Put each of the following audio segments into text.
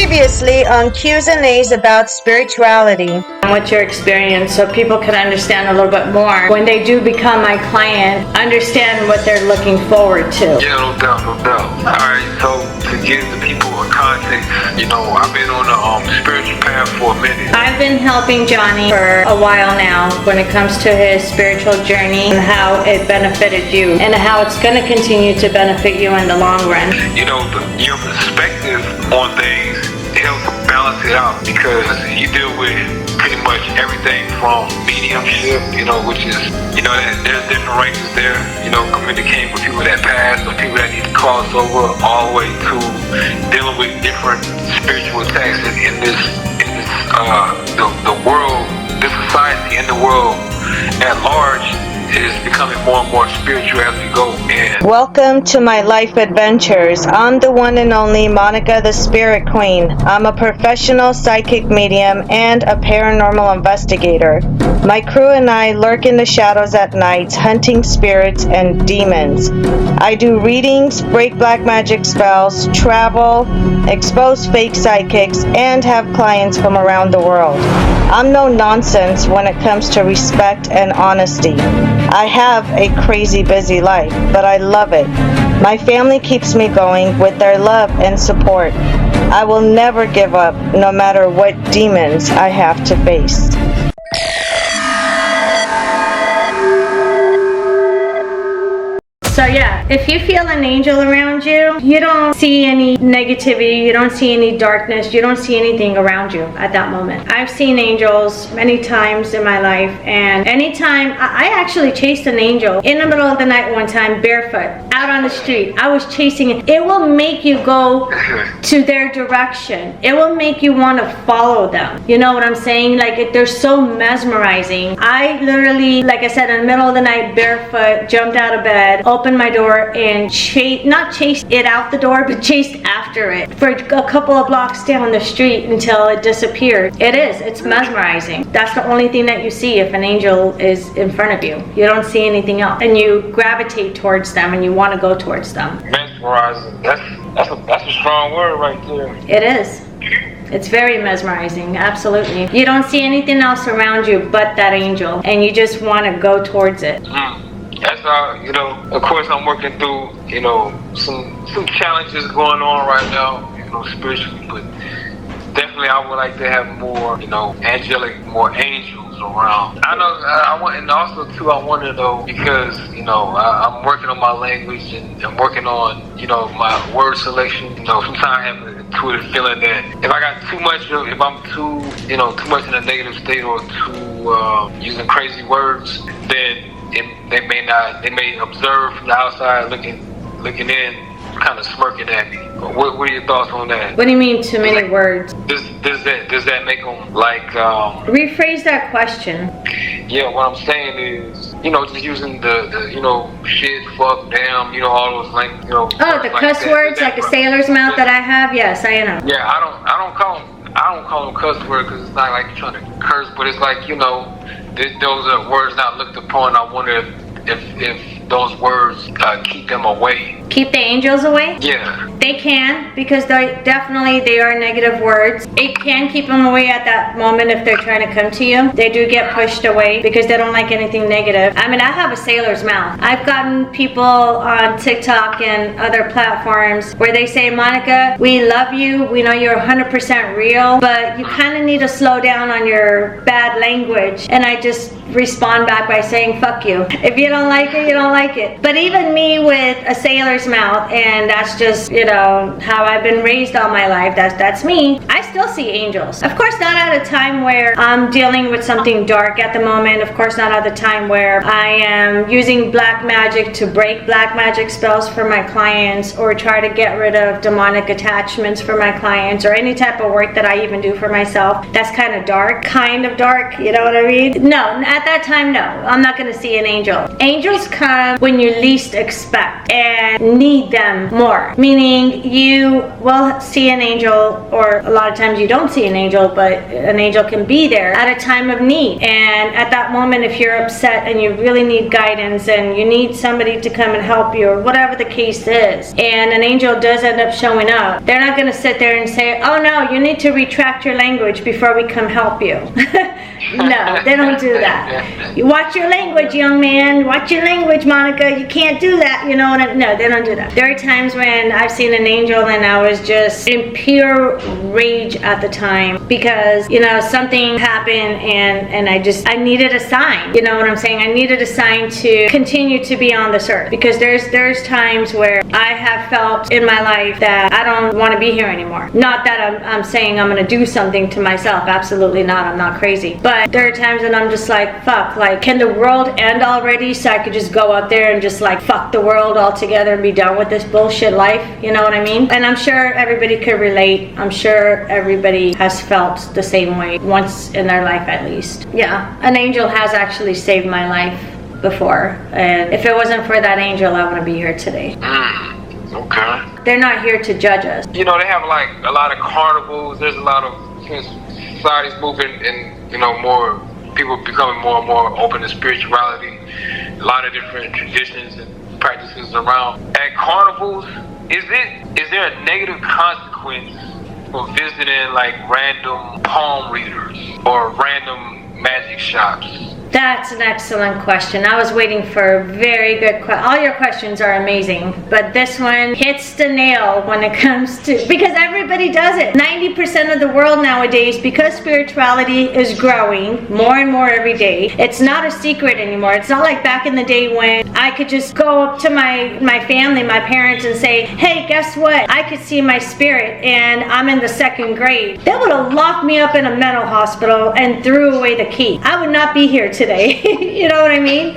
Previously on Q's and A's about spirituality. What's your experience so people can understand a little bit more when they do become my client, understand what they're looking forward to. Yeah, no doubt. Alright, so to give the people a context, I've been on the spiritual path for a minute. I've been helping Johnny for a while now when it comes to his spiritual journey and how it benefited you and how it's going to continue to benefit you in the long run. Your perspective on things helps balance it out because you deal with pretty much everything from mediumship, which is, that there's different ranges there, communicating with people that pass or people that need to cross over, all the way to dealing with different spiritual attacks in the world, this society and the world at large is becoming more and more spiritual as we go. And welcome to my life adventures. I'm the one and only Monica the Spirit Queen. I'm a professional psychic medium and a paranormal investigator. My crew and I lurk in the shadows at night, hunting spirits and demons. I do readings, break black magic spells, travel, expose fake psychics, and have clients from around the world. I'm no nonsense when it comes to respect and honesty. I have a crazy busy life, but I love it. My family keeps me going with their love and support. I will never give up, no matter what demons I have to face. So yeah, if you feel an angel around you, you don't see any negativity, you don't see any darkness, you don't see anything around you at that moment. I've seen angels many times in my life, and anytime, I actually chased an angel in the middle of the night one time, barefoot, out on the street. I was chasing it. It will make you go to their direction. It will make you want to follow them. You know what I'm saying? Like, they're so mesmerizing. I literally, like I said, in the middle of the night, barefoot, jumped out of bed, opened my door and not chased it out the door, but chased after it for a couple of blocks down the street until it disappeared. It's mesmerizing. That's the only thing that you see if an angel is in front of you. You don't see anything else, and you gravitate towards them and you want to go towards them. Mesmerizing, that's a strong word right there. It is. It's very mesmerizing, absolutely. You don't see anything else around you but that angel, and you just want to go towards it. That's how, of course I'm working through, some challenges going on right now, spiritually, but definitely I would like to have more, angelic, more angels around. I know, and also too, I want to know, because, I'm working on my language and I'm working on, my word selection. Sometimes I have a intuitive feeling that if I got too much, if I'm too much in a negative state or too, using crazy words, then they may observe from the outside looking in, kind of smirking at me. What are your thoughts on that? What do you mean too many words? Does that make them like rephrase that question? Yeah, what I'm saying is, just using the shit, fuck, damn, all those like Oh, the cuss words like a sailor's mouth that I have. Yes, I know. Yeah, I don't call them cuss words because it's not like you're trying to curse, but it's like, those are words not looked upon. I wonder if those words keep them away. Keep the angels away? Yeah. They can, because they are negative words. It can keep them away at that moment if they're trying to come to you. They do get pushed away because they don't like anything negative. I mean, I have a sailor's mouth. I've gotten people on TikTok and other platforms where they say, Monica, we love you. We know you're 100% real, but you kind of need to slow down on your bad language. And I just respond back by saying, fuck you. If you don't like it, you don't like it. But even me with a sailor's mouth, and that's just, how I've been raised all my life, that's me. I still see angels. Of course, not at a time where I'm dealing with something dark at the moment. Of course, not at the time where I am using black magic to break black magic spells for my clients, or try to get rid of demonic attachments for my clients, or any type of work that I even do for myself. That's kind of dark, you know what I mean? No, at that time, no. I'm not going to see an angel. Angels come come when you least expect and need them more. Meaning you will see an angel, or a lot of times you don't see an angel, but an angel can be there at a time of need. And at that moment, if you're upset and you really need guidance and you need somebody to come and help you, or whatever the case is, and an angel does end up showing up, they're not going to sit there and say, oh no, you need to retract your language before we come help you. No, they don't do that. You watch your language, young man. Watch your language, Monica. You can't do that. You know what I mean? No, they don't do that. There are times when I've seen an angel and I was just in pure rage at the time because, you know, something happened and I needed a sign. You know what I'm saying? I needed a sign to continue to be on this earth, because there's times where I have felt in my life that I don't want to be here anymore. Not that I'm saying I'm going to do something to myself. Absolutely not. I'm not crazy. But there are times when I'm just like, fuck, like, can the world end already so I could just go out there and just like fuck the world altogether and be done with this bullshit life? You know what I mean? And I'm sure everybody could relate. I'm sure everybody has felt the same way once in their life at least. Yeah, an angel has actually saved my life before, and if it wasn't for that angel, I wouldn't be here today. Okay. They're not here to judge us. You know, they have like a lot of carnivals. There's a lot of, since society's moving and, you know, more people becoming more and more open to spirituality, a lot of different traditions and practices around. At carnivals, is there a negative consequence for visiting like random palm readers or random magic shops? That's an excellent question. I was waiting for a very good question. All your questions are amazing, but this one hits the nail when it comes to, because everybody does it. 90% of the world nowadays, because spirituality is growing more and more every day, it's not a secret anymore. It's not like back in the day when I could just go up to my family, my parents, and say, hey, guess what? I could see my spirit and I'm in the 2nd grade. They would have locked me up in a mental hospital and threw away the key. I would not be here today. You know what I mean?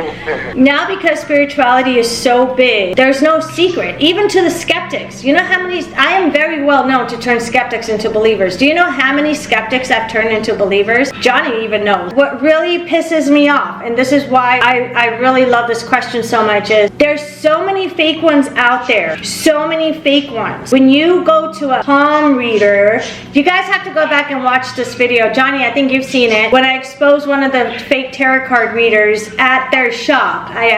Now, because spirituality is so big, there's no secret, even to the skeptics. You know how many, I am very well known to turn skeptics into believers. Do you know how many skeptics I've turned into believers? Johnny even knows. What really pisses me off, and this is why I really love this question so much, is there's so many fake ones out there. So many fake ones. When you go to a palm reader, you guys have to go back and watch this video. Johnny, I think you've seen it. When I exposed one of the fake tarot card readers at their shop. They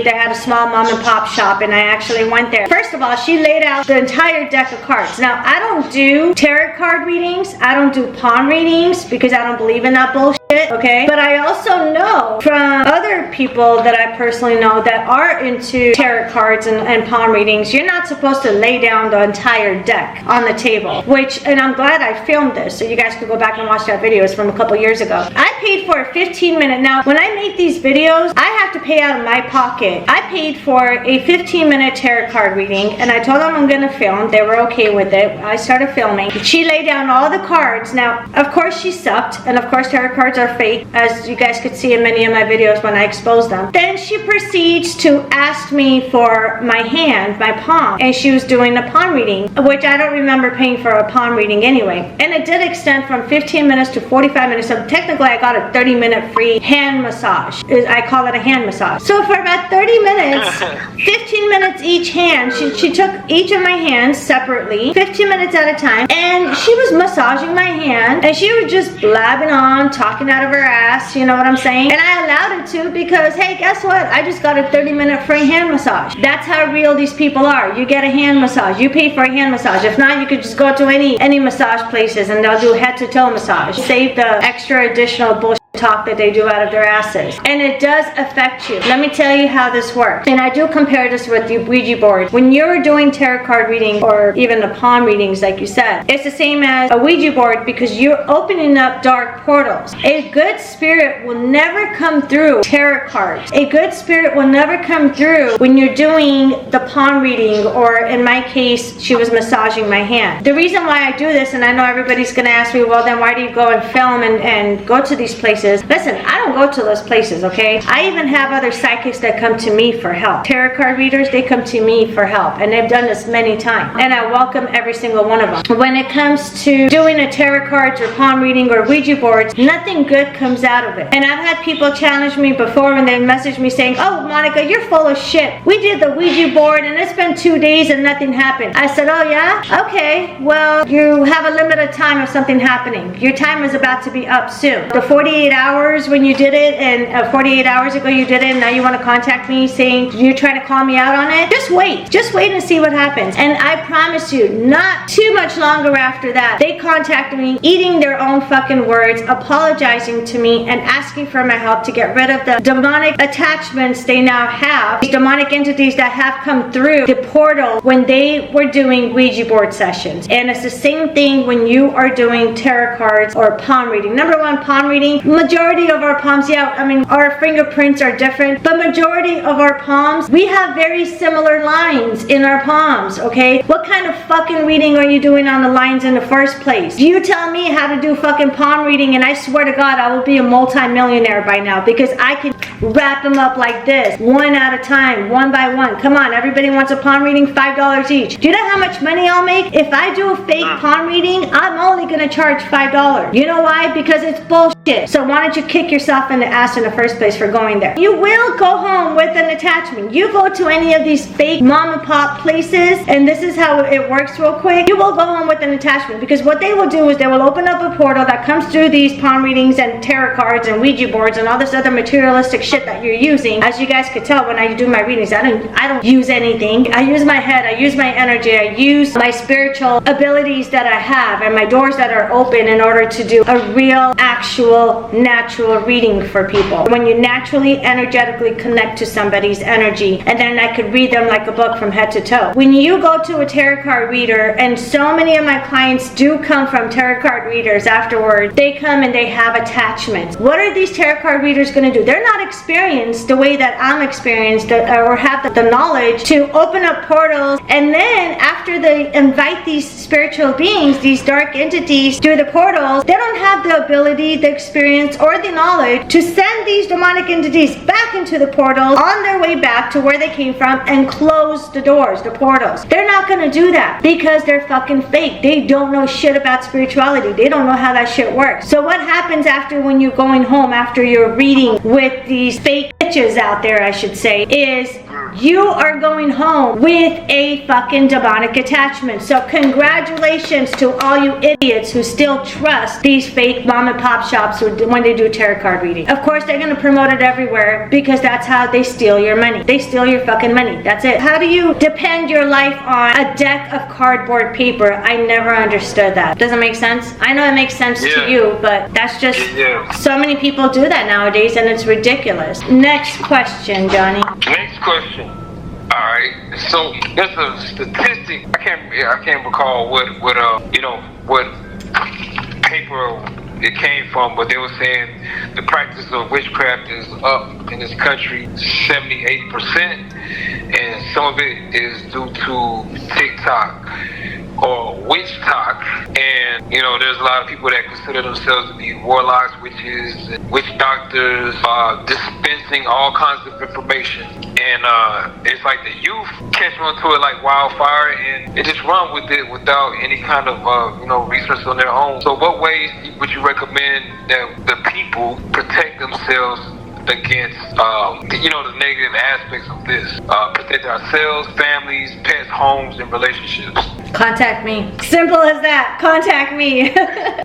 had a small mom and pop shop, and I actually went there. First of all, she laid out the entire deck of cards. Now, I don't do tarot card readings. I don't do palm readings because I don't believe in that bullshit. Okay, but I also know from other people that I personally know that are into tarot cards and palm readings, you're not supposed to lay down the entire deck on the table, and I'm glad I filmed this so you guys could go back and watch that video. It's from a couple years ago. I paid for a 15-minute. Now, when I make these videos, I have to pay out of my pocket. I paid for a 15-minute tarot card reading, and I told them I'm going to film. They were okay with it. I started filming. She laid down all the cards. Now, of course, she sucked, and of course, tarot cards are fake, as you guys could see in many of my videos when I exposed them. Then she proceeds to ask me for my hand, my palm, and she was doing a palm reading, which I don't remember paying for a palm reading anyway. And it did extend from 15 minutes to 45 minutes, so technically I got a 30-minute free hand massage. I call it a hand massage. So for about 30 minutes, 15 minutes each hand, she took each of my hands separately, 15 minutes at a time, and she was massaging my hand, and she was just blabbing on, talking out of her ass, you know what I'm saying? And I allowed it to because, hey, guess what? I just got a 30-minute free hand massage. That's how real these people are. You get a hand massage. You pay for a hand massage. If not, you could just go to any massage places and they'll do head-to-toe massage. Save the extra additional bullshit talk that they do out of their asses. And it does affect you. Let me tell you how this works. And I do compare this with the Ouija board. When you're doing tarot card reading or even the palm readings, like you said, it's the same as a Ouija board because you're opening up dark portals. A good spirit will never come through tarot cards. A good spirit will never come through when you're doing the palm reading, or in my case, she was massaging my hand. The reason why I do this, and I know everybody's going to ask me, well, then why do you go and film and go to these places? places. Listen, I don't go to those places, okay? I even have other psychics that come to me for help. Tarot card readers, they come to me for help, and they've done this many times, and I welcome every single one of them. When it comes to doing a tarot cards or palm reading or Ouija boards, nothing good comes out of it. And I've had people challenge me before when they message me saying, oh, Monica, you're full of shit. We did the Ouija board and it's been 2 days and nothing happened. I said, oh yeah? Okay, well, you have a limited time of something happening. Your time is about to be up soon. The 48 hours when you did it, and 48 hours ago you did it, and now you want to contact me saying you're trying to call me out on it, just wait. Just wait and see what happens. And I promise you, not too much longer after that, they contacted me, eating their own fucking words, apologizing to me, and asking for my help to get rid of the demonic attachments they now have, these demonic entities that have come through the portal when they were doing Ouija board sessions. And it's the same thing when you are doing tarot cards or palm reading. Number one, palm reading, majority of our palms, yeah, I mean, our fingerprints are different, but majority of our palms, we have very similar lines in our palms, okay? What kind of fucking reading are you doing on the lines in the first place? You tell me how to do fucking palm reading, and I swear to God, I will be a multi-millionaire by now, because I can wrap them up like this, one at a time, one by one. Come on, everybody wants a palm reading, $5 each. Do you know how much money I'll make? If I do a fake palm reading, I'm only gonna charge $5. You know why? Because it's bullshit. So why don't you kick yourself in the ass in the first place for going there? You will go home with an attachment. You go to any of these fake mom and pop places, and this is how it works real quick, you will go home with an attachment, because what they will do is they will open up a portal that comes through these palm readings and tarot cards and Ouija boards and all this other materialistic shit that you're using. As you guys could tell, when I do my readings, I don't use anything. I use my head, I use my energy, I use my spiritual abilities that I have, and my doors that are open in order to do a real, actual, natural reading for people. When you naturally, energetically connect to somebody's energy, and then I could read them like a book from head to toe. When you go to a tarot card reader, and so many of my clients do come from tarot card readers afterward, they come and they have attachments. What are these tarot card readers going to do? They're not experienced the way that I'm experienced, or have the knowledge to open up portals, and then after they invite these spiritual beings, these dark entities through the portals, they don't have the ability, the experience, or the knowledge to send these demonic entities back into the portals on their way back to where they came from and close the doors, the portals. They're not gonna do that because they're fucking fake. They don't know shit about spirituality. They don't know how that shit works. So what happens after, when you're going home after you're reading with these fake bitches out there, I should say, is you are going home with a fucking demonic attachment. So congratulations to all you idiots who still trust these fake mom and pop shops when they do tarot card reading. Of course, they're going to promote it everywhere, because that's how they steal your money. They steal your fucking money. That's it. How do you depend your life on a deck of cardboard paper? I never understood that. Doesn't make sense? I know it makes sense to you, but that's just, so many people do that nowadays, and it's ridiculous. Next question, Johnny. Next question. All right. So there's a statistic. I can't recall what paper it came from, but they were saying the practice of witchcraft is up in this country 78%, and some of it is due to TikTok or witch talk. And there's a lot of people that consider themselves to be warlocks, witches, and witch doctors, dispensing all kinds of information. And it's like the youth catch on to it like wildfire, and they just run with it without any kind of research on their own. So what ways would you recommend that the people protect themselves against the negative aspects of this? Protect ourselves, families, pets, homes, and relationships. Contact me. Simple as that. Contact me.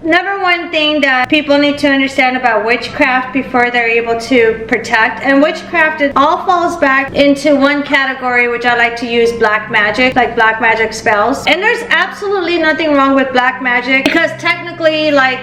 Number one thing that people need to understand about witchcraft before they're able to protect, and witchcraft, it all falls back into one category, which I like to use, black magic, like black magic spells. And there's absolutely nothing wrong with black magic, because technically, like,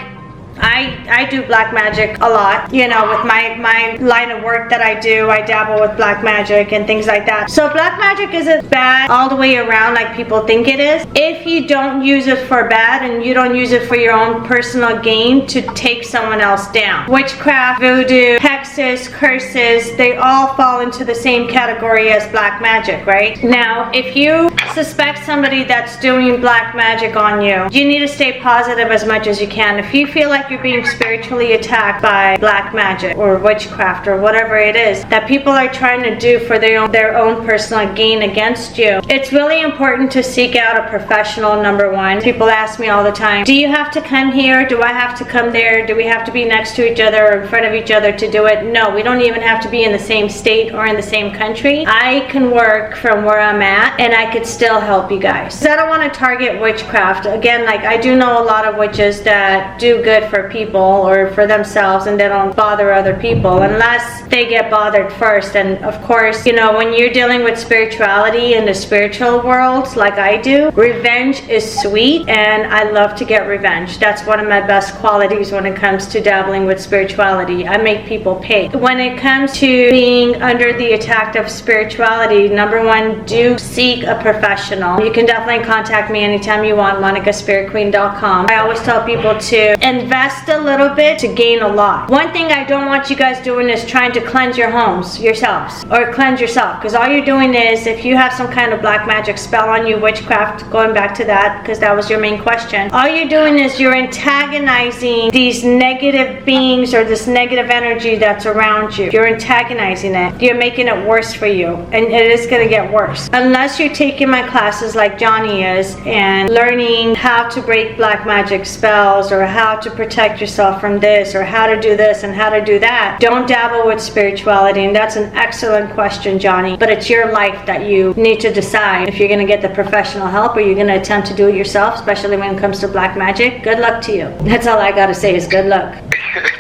I do black magic a lot, with my line of work that I do. I dabble with black magic and things like that. So black magic isn't bad all the way around like people think it is, if you don't use it for bad and you don't use it for your own personal gain to take someone else down. Witchcraft, voodoo, hexes, curses, they all fall into the same category as black magic, right? Now, if you suspect somebody that's doing black magic on you, you need to stay positive as much as you can. If you feel like you're being spiritually attacked by black magic or witchcraft or whatever it is that people are trying to do for their own personal gain against you, it's really important to seek out a professional, number one. People ask me all the time, do you have to come here? Do I have to come there? Do we have to be next to each other or in front of each other to do it? No, we don't even have to be in the same state or in the same country. I can work from where I'm at and I could still help you guys. Because I don't want to target witchcraft. Again, like I do know a lot of witches that do good for people or for themselves and they don't bother other people unless they get bothered first. And of course, you know, when you're dealing with spirituality in the spiritual world like I do, revenge is sweet and I love to get revenge. That's one of my best qualities when it comes to dabbling with spirituality. I make people pay. When it comes to being under the attack of spirituality, number one, do seek a professional. You can definitely contact me anytime you want, monicaspiritqueen.com. I always tell people to invest a little bit to gain a lot. One thing I don't want you guys doing is trying to cleanse your homes yourselves or cleanse yourself, because all you're doing is, if you have some kind of black magic spell on you, witchcraft, going back to that because that was your main question, all you're doing is you're antagonizing these negative beings or this negative energy that's around you. You're antagonizing it. You're making it worse for you, and it is going to get worse unless you're taking my classes like Johnny is and learning how to break black magic spells or how to protect yourself from this or how to do this and how to do that. Don't dabble with spirituality, and that's an excellent question, Johnny, but it's your life that you need to decide if you're going to get the professional help or you're going to attempt to do it yourself, especially when it comes to black magic. Good luck to you. That's all I got to say is good luck.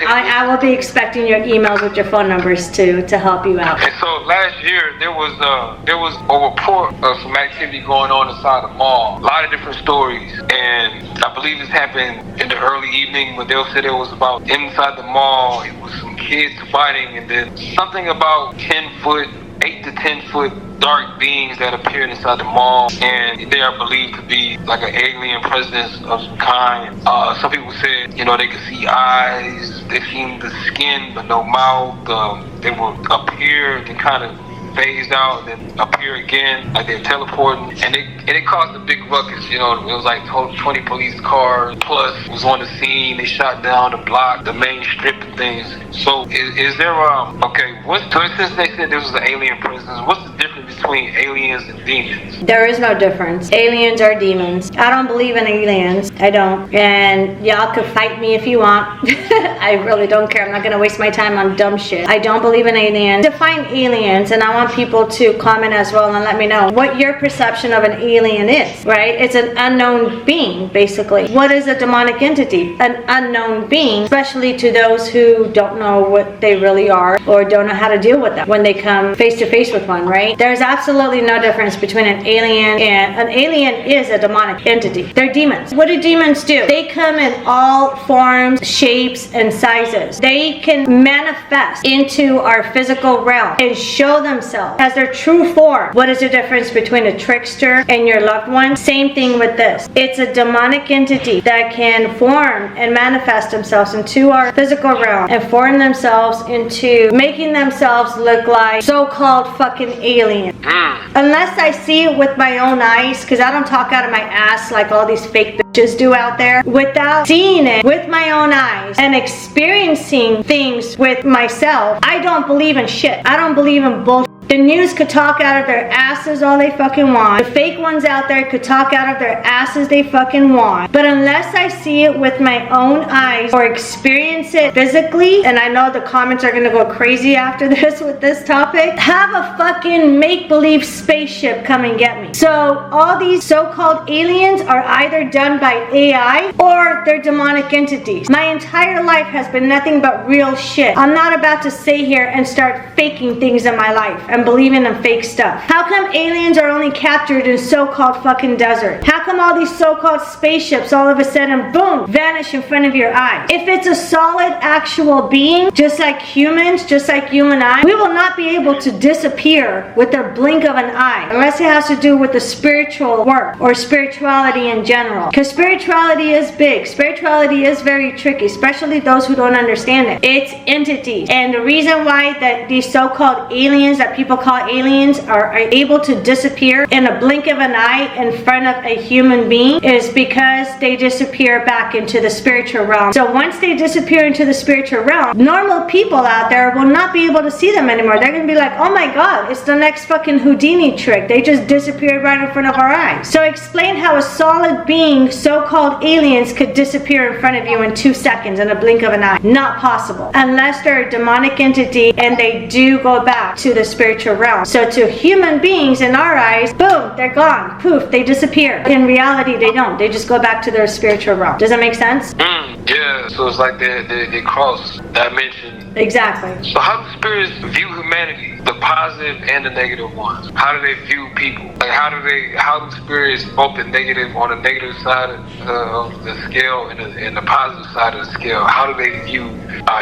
I will be expecting your emails with your phone numbers to help you out. And so last year there was a report of some activity going on inside the mall. A lot of different stories, and I believe this happened in the early evening when they said it was about inside the mall. It was some kids fighting, and then something about 8 to 10 foot dark beings that appeared inside the mall, and they are believed to be like an alien presence of some kind. Some people said, you know, they could see eyes, they seen the skin but no mouth. They would appear, they kind of phased out, then appear again, like they're teleporting, and it caused a big ruckus. You know, it was like 20 police cars plus was on the scene. They shot down the block, the main strip and things. So is there okay? Since they said this was an alien presence, what's the difference between aliens and demons? There is no difference. Aliens are demons. I don't believe in aliens. I don't. And y'all could fight me if you want. I really don't care. I'm not gonna waste my time on dumb shit. I don't believe in aliens. Define aliens, and I want people to comment as well and let me know what your perception of an alien is, right? It's an unknown being, basically. What is a demonic entity? An unknown being, especially to those who don't know what they really are or don't know how to deal with them when they come face to face with one, right? There's absolutely no difference between an alien and an alien is a demonic entity. They're demons. What do demons do? They come in all forms, shapes, and sizes. They can manifest into our physical realm and show themselves as their true form. What is the difference between a trickster and your loved one? Same thing with this. It's a demonic entity that can form and manifest themselves into our physical realm and form themselves into making themselves look like so-called fucking aliens. Unless I see it with my own eyes, because I don't talk out of my ass like all these fake bitches do out there. Without seeing it with my own eyes and experiencing things with myself, I don't believe in shit. I don't believe in bullshit. The news could talk out of their asses all they fucking want. The fake ones out there could talk out of their asses they fucking want. But unless I see it with my own eyes or experience it physically, and I know the comments are gonna go crazy after this with this topic, have a fucking make-believe spaceship come and get me. So all these so-called aliens are either done by AI or they're demonic entities. My entire life has been nothing but real shit. I'm not about to sit here and start faking things in my life and believing in fake stuff. How come aliens are only captured in so-called fucking desert? How come all these so-called spaceships all of a sudden, boom, vanish in front of your eyes? If it's a solid actual being, just like humans, just like you and I, we will not be able to disappear with the blink of an eye unless it has to do with the spiritual work or spirituality in general. Because spirituality is big. Spirituality is very tricky, especially those who don't understand it. It's entities. And the reason why that these so-called aliens that people people call aliens are able to disappear in a blink of an eye in front of a human being is because they disappear back into the spiritual realm. So once they disappear into the spiritual realm, normal people out there will not be able to see them anymore. They're gonna be like, oh my god, it's the next fucking Houdini trick. They just disappeared right in front of our eyes. So explain how a solid being, so-called aliens, could disappear in front of you in 2 seconds in a blink of an eye. Not possible. Unless they're a demonic entity and they do go back to the spiritual realm. So to human beings in our eyes, boom, they're gone. Poof, they disappear. In reality, they don't. They just go back to their spiritual realm. Does that make sense? Yeah, so it's like they cross dimension. Exactly. So how do spirits view humanity? The positive and the negative ones. How do they view people? Like how do spirits, both the negative on the negative side of the scale and the positive side of the scale, how do they view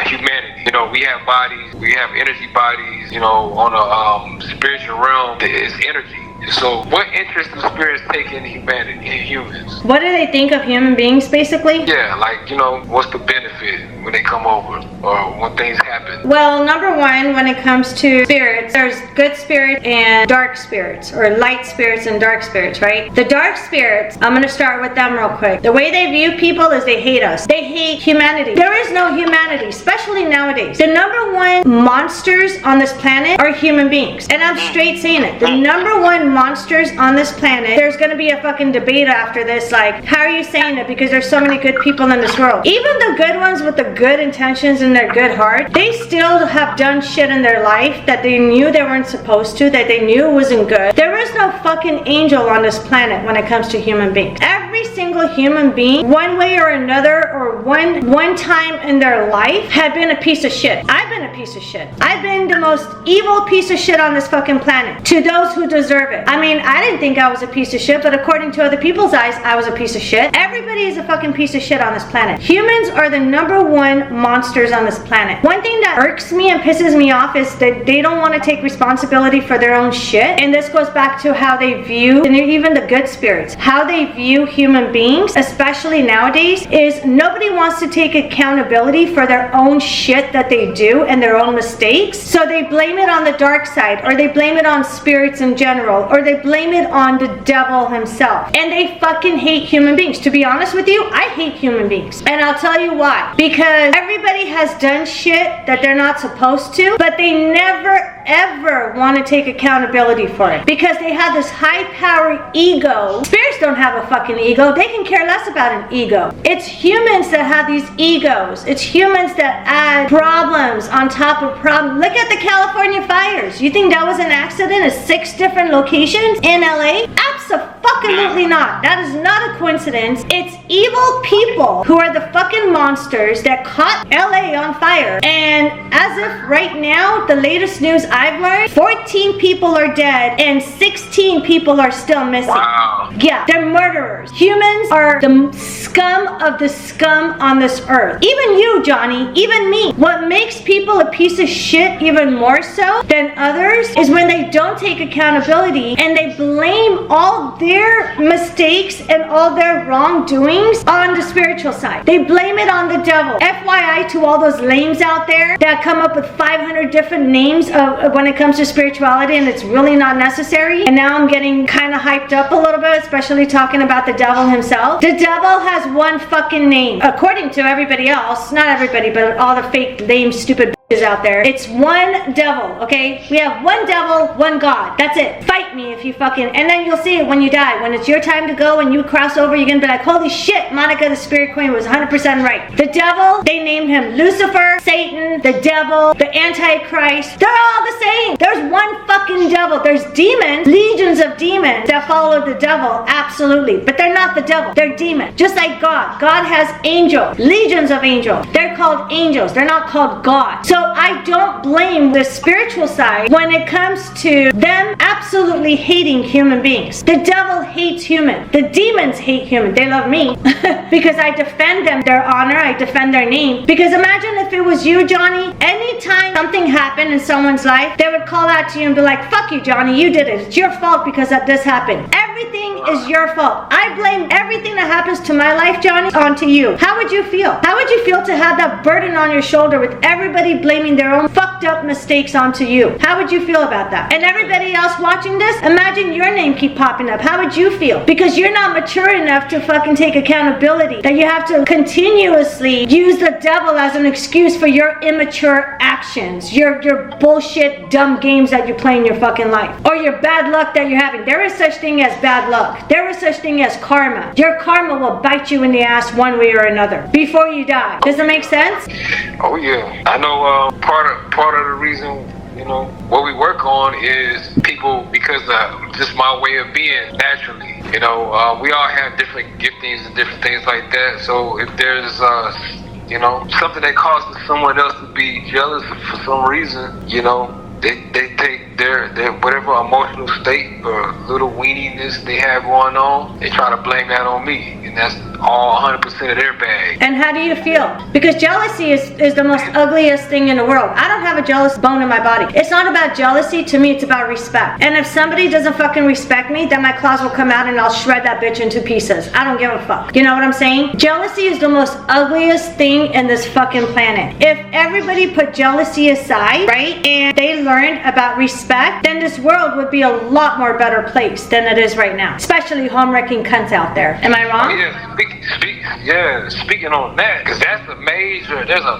humanity? You know, we have bodies, we have energy bodies, you know, on a spiritual realm, it's energy. So what interest do spirits take in humanity, in humans? What do they think of human beings, basically? Yeah, like, you know, what's the benefit when they come over or when things happen? Well, number one, when it comes to spirits, there's good spirits and dark spirits, or light spirits and dark spirits, right? The dark spirits, I'm going to start with them real quick. The way they view people is they hate us. They hate humanity. There is no humanity, especially nowadays. The number one monsters on this planet are human beings. And I'm straight saying it. The number one monsters on this planet, there's going to be a fucking debate after this, like, how are you saying it? Because there's so many good people in this world. Even the good ones with the good intentions and their good heart, they still have done shit in their life that they knew they weren't supposed to, that they knew wasn't good. There is no fucking angel on this planet when it comes to human beings. Every single human being, one way or another, or one time in their life, had been a piece of shit. I've been a piece of shit. I've been the most evil piece of shit on this fucking planet, to those who deserve it. I mean, I didn't think I was a piece of shit, but according to other people's eyes, I was a piece of shit. Everybody is a fucking piece of shit on this planet. Humans are the number one monsters on this planet. One thing that irks me and pisses me off is that they don't want to take responsibility for their own shit. And this goes back to how they view, and even the good spirits, how they view human beings, especially nowadays, is nobody wants to take accountability for their own shit that they do and their own mistakes. So they blame it on the dark side, or they blame it on spirits in general, or they blame it on the devil himself. And they fucking hate human beings. To be honest with you, I hate human beings. And I'll tell you why. Because everybody has done shit that they're not supposed to, but they never ever want to take accountability for it. Because they have this high-powered ego. Spirits don't have a fucking ego. They can care less about an ego. It's humans that have these egos. It's humans that add problems on top of problems. Look at the California fires. You think that was an accident at 6 different locations in LA? Absolutely not. That is not a coincidence. It's evil people who are the fucking monsters that caught LA on fire. And as if right now, the latest news I've learned, 14 people are dead and 16 people are still missing. Wow. Yeah, they're murderers. Humans are the scum of the scum on this earth. Even you, Johnny, even me. What makes people a piece of shit even more so than others is when they don't take accountability and they blame all their mistakes and all their wrongdoings on the spiritual side. They blame it on the devil. FYI to all those lames out there that come up with 500 different names of when it comes to spirituality, and it's really not necessary. And now I'm getting kind of hyped up a little bit, especially talking about the devil himself. The devil has one fucking name. According to everybody else, not everybody, but all the fake, lame, stupid is out there. It's one devil, okay? We have one devil, one God. That's it. Fight me if you fucking... And then you'll see it when you die. When it's your time to go and you cross over, you're gonna be like, holy shit, Monica the Spirit Queen was 100% right. The devil, they named him Lucifer, Satan, the devil, the Antichrist. They're all the same. There's one fucking devil. There's demons, legions of demons that follow the devil, absolutely. But they're not the devil. They're demons. Just like God. God has angels, legions of angels. They're called angels. They're not called God. So I don't blame the spiritual side when it comes to them absolutely hating human beings. The devil hates humans. The demons hate humans. They love me because I defend them, their honor. I defend their name. Because imagine if it was you, Johnny. Anytime something happened in someone's life, they would call out to you and be like, fuck you, Johnny. You did it. It's your fault because of this happened. Everything is your fault. I blame everything that happens to my life, Johnny, onto you. How would you feel? How would you feel to have that burden on your shoulder with everybody blaming their own fucked up mistakes onto you? How would you feel about that? And everybody else watching this, imagine your name keep popping up. How would you feel? Because you're not mature enough to fucking take accountability. That you have to continuously use the devil as an excuse for your immature actions, your bullshit dumb games that you play in your fucking life, or your bad luck that you're having. There is such thing as bad luck. There is such thing as karma. Your karma will bite you in the ass one way or another before you die. Does it make sense? Oh yeah, I know. Part of the reason, you know, what we work on is people, because just my way of being naturally. You know, we all have different giftings and different things like that. So if there's you know, something that causes someone else to be jealous for some reason, you know, they take their whatever emotional state or little weeniness they have going on, they try to blame that on me, and that's all 100% of their bag. And how do you feel? Because jealousy is the most ugliest thing in the world. I don't have a jealous bone in my body. It's not about jealousy. To me, it's about respect. And if somebody doesn't fucking respect me, then my claws will come out and I'll shred that bitch into pieces. I don't give a fuck. You know what I'm saying? Jealousy is the most ugliest thing in this fucking planet. If everybody put jealousy aside, right, and they learned about respect, then this world would be a lot more better place than it is right now. Especially home-wrecking cunts out there. Am I wrong? Oh, yeah, speaking on that, because there's a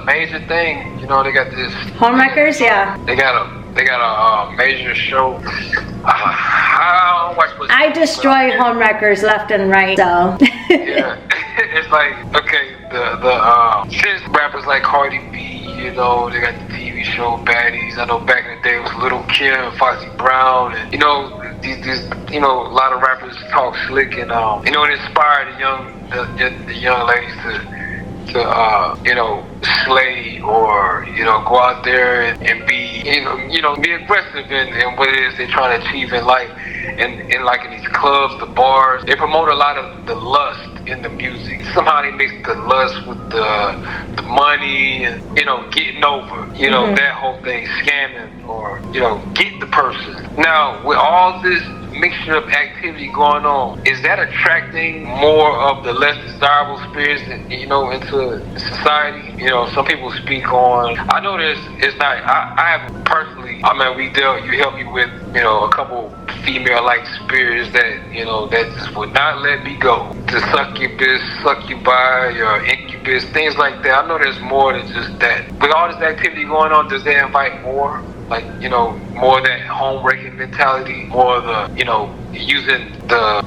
major thing. You know, they got this homewreckers, yeah. They got a major show. I destroy homewreckers left and right, so. Yeah, it's like, okay, the since rappers like Cardi B, you know, they got the TV show Baddies. I know back in the day it was Little Kim, Foxy Brown, and you know, these you know, a lot of rappers talk slick, and you know, it inspired the young ladies to you know, slay, or you know, go out there and be, you know, be aggressive in what it is they're trying to achieve in life. And like in these clubs, the bars, they promote a lot of the lust in the music. Somehow they mix the lust with the money, and you know, getting over, you know, that whole thing, scamming, or you know, get the person. Now with all this mixture of activity going on, is that attracting more of the less desirable spirits, you know, into society? You know, some people speak on, I know it's not, I have personally, I mean, you helped me with, you know, a couple female-like spirits that, you know, that just would not let me go. To suck you by, your incubus, things like that. I know there's more than just that. With all this activity going on, does that invite more? Like, you know, more of that home-wrecking mentality, more of the, you know, using the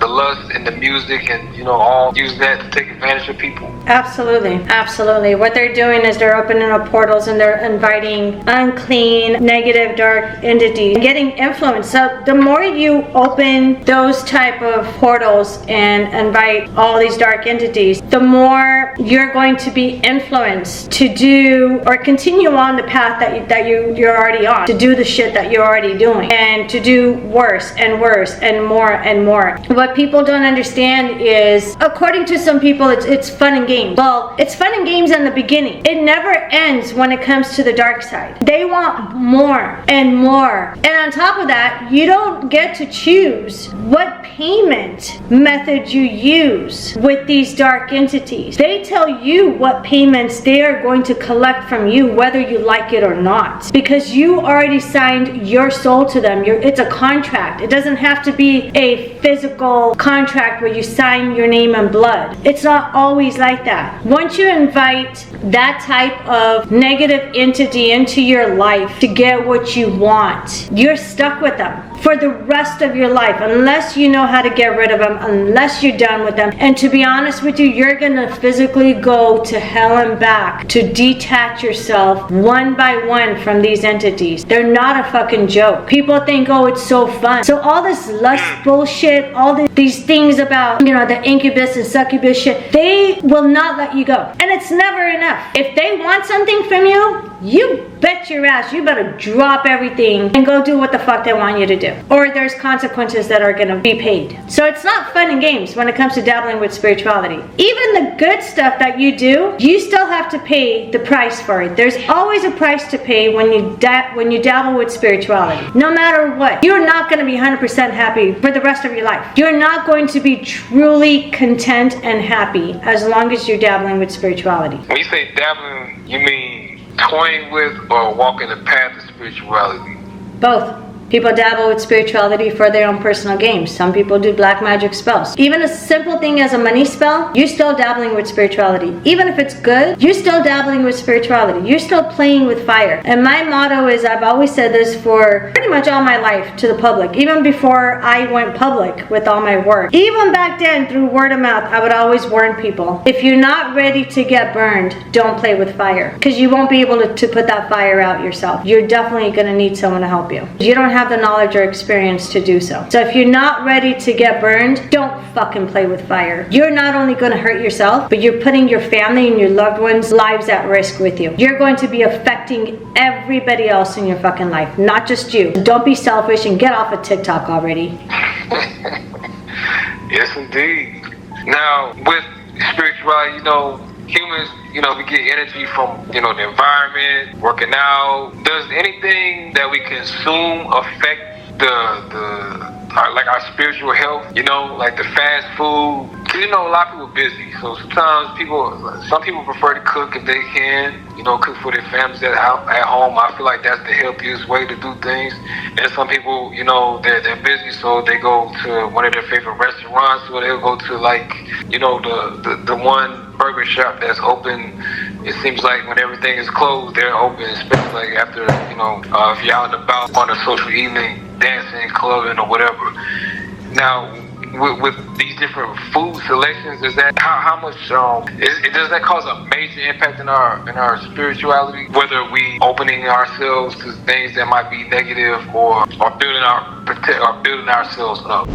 lust and the music, and you know, all use that to take advantage of people. Absolutely. What they're doing is they're opening up portals and they're inviting unclean, negative, dark entities, getting influence. So the more you open those type of portals and invite all these dark entities, the more you're going to be influenced to do or continue on the path that you're already on, to do the shit that you're already doing, and to do worse and worse and more and more. What people don't understand is, according to some people, it's fun and games. Well, it's fun and games in the beginning. It never ends when it comes to the dark side. They want more and more. And on top of that, you don't get to choose what payment method you use with these dark entities. They tell you what payments they are going to collect from you, whether you like it or not, because you already signed your soul to them. It's a contract. It doesn't have to be a physical contract where you sign your name and blood. It's not always like that. Once you invite that type of negative entity into your life to get what you want, you're stuck with them for the rest of your life, unless you know how to get rid of them, unless you're done with them. And to be honest with you, you're gonna physically go to hell and back to detach yourself one by one from these entities. They're not a fucking joke. People think, oh, it's so fun. So all this lust bullshit, all these things about, you know, the incubus and succubus shit, they will not let you go. And it's never enough. If they want something from you, you bet your ass you better drop everything and go do what the fuck they want you to do. Or there's consequences that are gonna be paid. So it's not fun and games when it comes to dabbling with spirituality. Even the good stuff that you do, you still have to pay the price for it. There's always a price to pay when you dabble with spirituality. No matter what, you're not gonna be 100% happy for the rest of your life. You're not going to be truly content and happy as long as you're dabbling with spirituality. When you say dabbling, you mean toying with or walking the path of spirituality? Both. People dabble with spirituality for their own personal games. Some people do black magic spells. Even a simple thing as a money spell, you're still dabbling with spirituality. Even if it's good, you're still dabbling with spirituality. You're still playing with fire. And my motto is, I've always said this for pretty much all my life to the public. Even before I went public with all my work. Even back then, through word of mouth, I would always warn people, if you're not ready to get burned, don't play with fire. Because you won't be able to put that fire out yourself. You're definitely going to need someone to help you. You don't have the knowledge or experience to do so. So if you're not ready to get burned, don't fucking play with fire. You're not only going to hurt yourself, but you're putting your family and your loved ones' lives at risk with you. You're going to be affecting everybody else in your fucking life, not just you. Don't be selfish and get off of TikTok already. Yes, indeed. Now, with spirituality, humans, we get energy from, the environment, working out. Does anything that we consume affect our spiritual health? Like the fast food. Cause a lot of people are busy. So sometimes some people prefer to cook if they can, cook for their families at home. I feel like that's the healthiest way to do things. And some people, they're busy, so they go to one of their favorite restaurants, or they'll go to the one burger shop that's open. It seems like when everything is closed, they're open, especially like after, if you're out and about on a social evening, dancing, clubbing, or whatever. Now, with these different food selections, is that how much does that cause a major impact in our spirituality? Whether we opening ourselves to things that might be negative or building ourselves up.